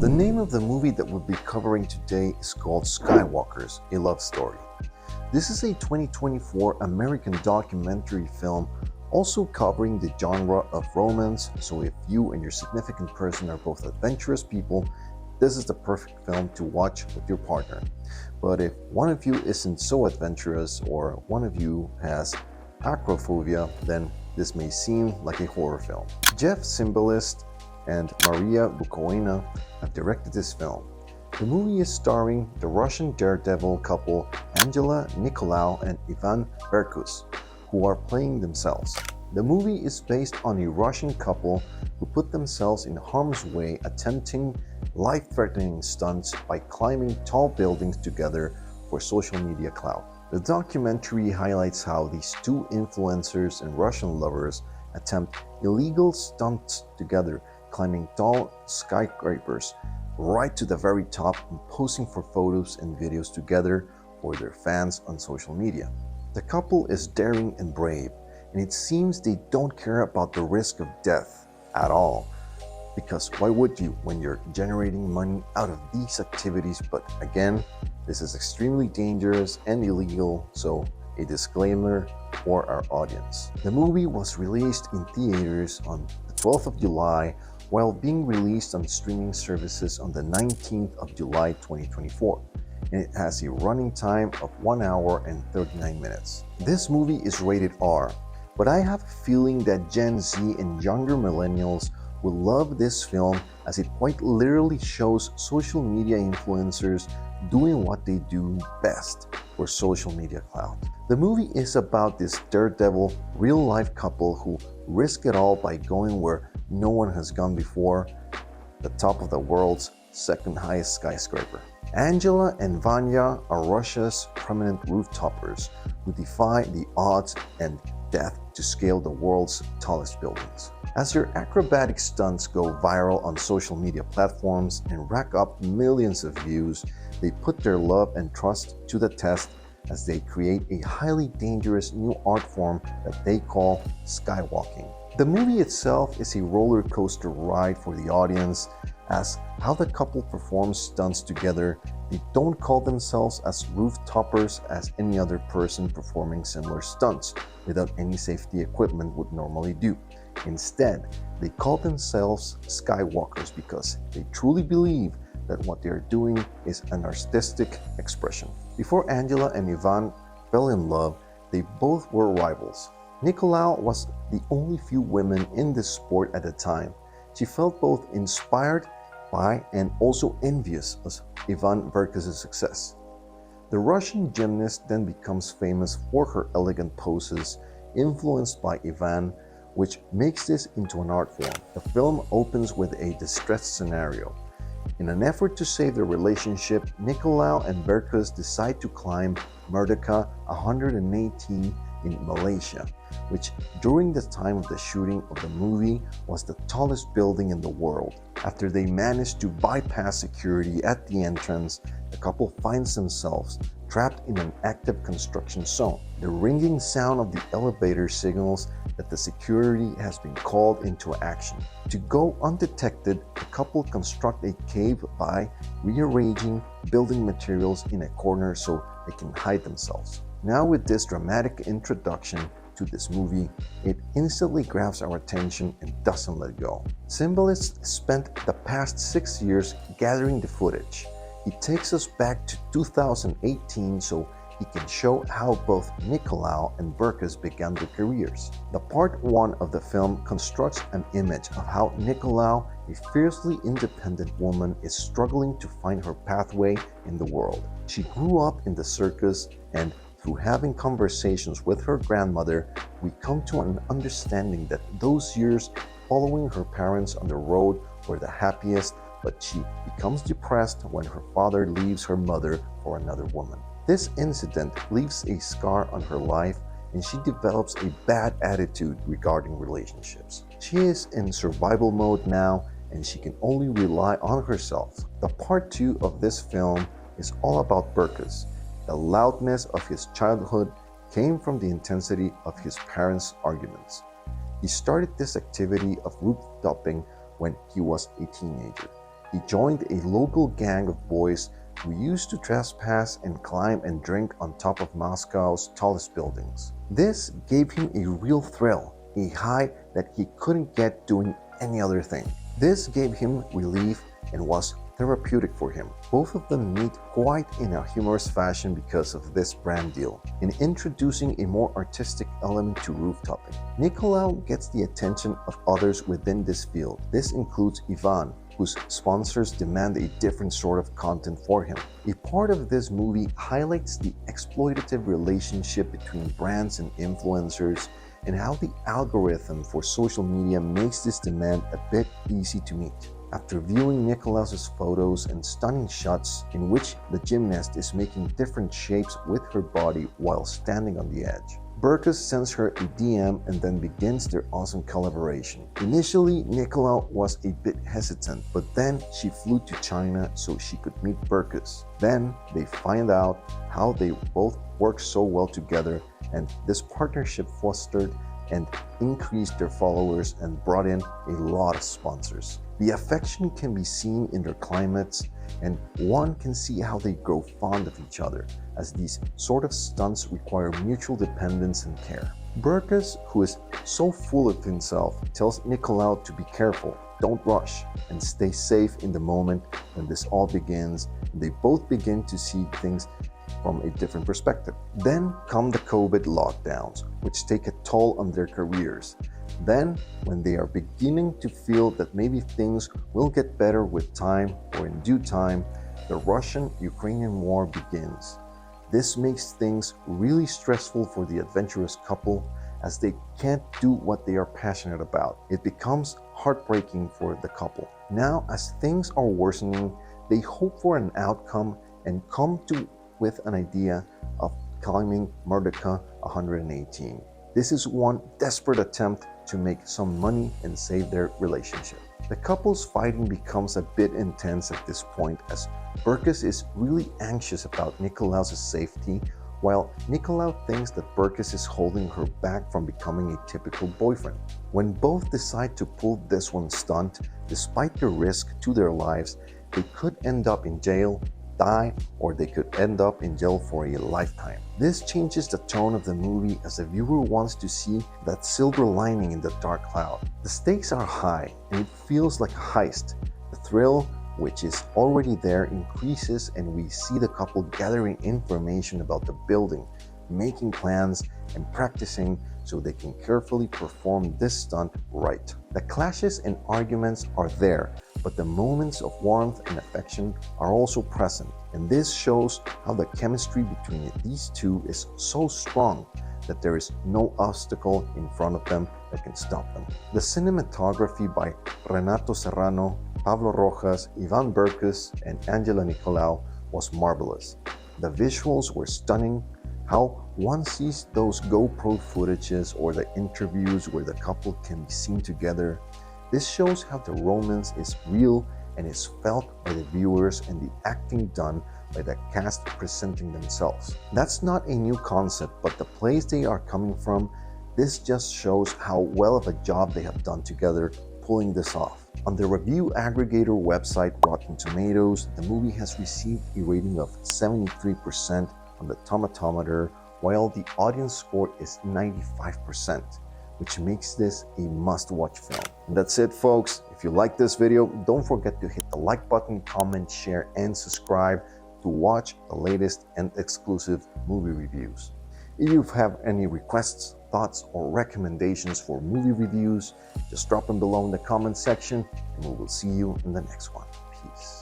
The name of the movie that we'll be covering today is called Skywalkers, a Love Story. This is a 2024 American documentary film also covering the genre of romance, so if you and your significant person are both adventurous people, this is the perfect film to watch with your partner. But if one of you isn't so adventurous or one of you has acrophobia, then this may seem like a horror film. Jeff Zimbalist and Maria Bukhonina have directed this film. The movie is starring the Russian daredevil couple Angela Nikolau and Ivan Beerkus, who are playing themselves. The movie is based on a Russian couple who put themselves in harm's way attempting life-threatening stunts by climbing tall buildings together for social media clout. The documentary highlights how these two influencers and Russian lovers attempt illegal stunts together, climbing tall skyscrapers right to the very top and posing for photos and videos together for their fans on social media. The couple is daring and brave, and it seems they don't care about the risk of death at all. Because why would you when you're generating money out of these activities? But again, this is extremely dangerous and illegal, so a disclaimer for our audience. The movie was released in theaters on the 12th of July while being released on streaming services on the 19th of July 2024. And it has a running time of 1 hour and 39 minutes. This movie is rated R, but I have a feeling that Gen Z and younger millennials will love this film as it quite literally shows social media influencers doing what they do best for social media clout. The movie is about this daredevil real-life couple who risk it all by going where no one has gone before, the top of the world's second highest skyscraper. Angela and Vanya are Russia's prominent rooftopers who defy the odds and death to scale the world's tallest buildings. As their acrobatic stunts go viral on social media platforms and rack up millions of views, they put their love and trust to the test as they create a highly dangerous new art form that they call skywalking. The movie itself is a roller coaster ride for the audience, as how the couple performs stunts together. They don't call themselves as roof-toppers as any other person performing similar stunts without any safety equipment would normally do. Instead, they call themselves Skywalkers because they truly believe that what they are doing is an artistic expression. Before Angela and Ivan fell in love, they both were rivals. Nikolau was the only few women in this sport at the time. She felt both inspired by and also envious of Ivan Beerkus' success. The Russian gymnast then becomes famous for her elegant poses, influenced by Ivan, which makes this into an art form. The film opens with a distressed scenario. In an effort to save their relationship, Nikolau and Beerkus decide to climb Merdeka 118 in Malaysia, which during the time of the shooting of the movie was the tallest building in the world. After they manage to bypass security at the entrance, the couple finds themselves trapped in an active construction zone. The ringing sound of the elevator signals that the security has been called into action. To go undetected, the couple construct a cave by rearranging building materials in a corner so they can hide themselves. Now with this dramatic introduction to this movie, it instantly grabs our attention and doesn't let go. Zimbalist spent the past 6 years gathering the footage. He takes us back to 2018 so he can show how both Nikolau and Beerkus began their careers. The part 1 of the film constructs an image of how Nikolau, a fiercely independent woman, is struggling to find her pathway in the world. She grew up in the circus, and through having conversations with her grandmother, we come to an understanding that those years following her parents on the road were the happiest, but she becomes depressed when her father leaves her mother for another woman. This incident leaves a scar on her life, and she develops a bad attitude regarding relationships. She is in survival mode now, and she can only rely on herself. The part 2 of this film is all about Beerkus. The loudness of his childhood came from the intensity of his parents' arguments. He started this activity of roof-topping when he was a teenager. He joined a local gang of boys who used to trespass and climb and drink on top of Moscow's tallest buildings. This gave him a real thrill, a high that he couldn't get doing any other thing. This gave him relief and was therapeutic for him. Both of them meet quite in a humorous fashion because of this brand deal, in introducing a more artistic element to rooftoping. Nikolau gets the attention of others within this field. This includes Ivan, whose sponsors demand a different sort of content for him. A part of this movie highlights the exploitative relationship between brands and influencers and how the algorithm for social media makes this demand a bit easy to meet. After viewing Nikolaus's photos and stunning shots in which the gymnast is making different shapes with her body while standing on the edge, Beerkus sends her a DM and then begins their awesome collaboration. Initially, Nikolau was a bit hesitant, but then she flew to China so she could meet Beerkus. Then they find out how they both work so well together, and this partnership fostered and increased their followers and brought in a lot of sponsors. The affection can be seen in their climates, and one can see how they grow fond of each other, as these sort of stunts require mutual dependence and care. Beerkus, who is so full of himself, tells Nikolau to be careful, don't rush, and stay safe in the moment when this all begins, and they both begin to see things from a different perspective. Then come the COVID lockdowns, which take a toll on their careers. Then, when they are beginning to feel that maybe things will get better with time or in due time, the Russian-Ukrainian war begins. This makes things really stressful for the adventurous couple, as they can't do what they are passionate about. It becomes heartbreaking for the couple. Now, as things are worsening, they hope for an outcome and come to with an idea of climbing Merdeka 118. This is one desperate attempt to make some money and save their relationship. The couple's fighting becomes a bit intense at this point, as Beerkus is really anxious about Nikolaus' safety, while Nikolau thinks that Beerkus is holding her back from becoming a typical boyfriend. When both decide to pull this one stunt, despite the risk to their lives, they could end up in jail, die, or they could end up in jail for a lifetime. This changes the tone of the movie, as the viewer wants to see that silver lining in the dark cloud. The stakes are high and it feels like a heist. The thrill, which is already there, increases, and we see the couple gathering information about the building, making plans and practicing so they can carefully perform this stunt right. The clashes and arguments are there, but the moments of warmth and affection are also present, and this shows how the chemistry between these two is so strong that there is no obstacle in front of them that can stop them. The cinematography by Renato Serrano, Pablo Rojas, Ivan Beerkus, and Angela Nikolau was marvelous. The visuals were stunning. How one sees those GoPro footages or the interviews where the couple can be seen together. This shows how the romance is real and is felt by the viewers, and the acting done by the cast presenting themselves. That's not a new concept, but the place they are coming from, this just shows how well of a job they have done together pulling this off. On the review aggregator website Rotten Tomatoes, the movie has received a rating of 73% on the tomatometer, while the audience score is 95%, which makes this a must-watch film. And that's it, folks. If you like this video, don't forget to hit the like button, comment, share, and subscribe to watch the latest and exclusive movie reviews. If you have any requests, thoughts, or recommendations for movie reviews, just drop them below in the comment section, and we will see you in the next one. Peace.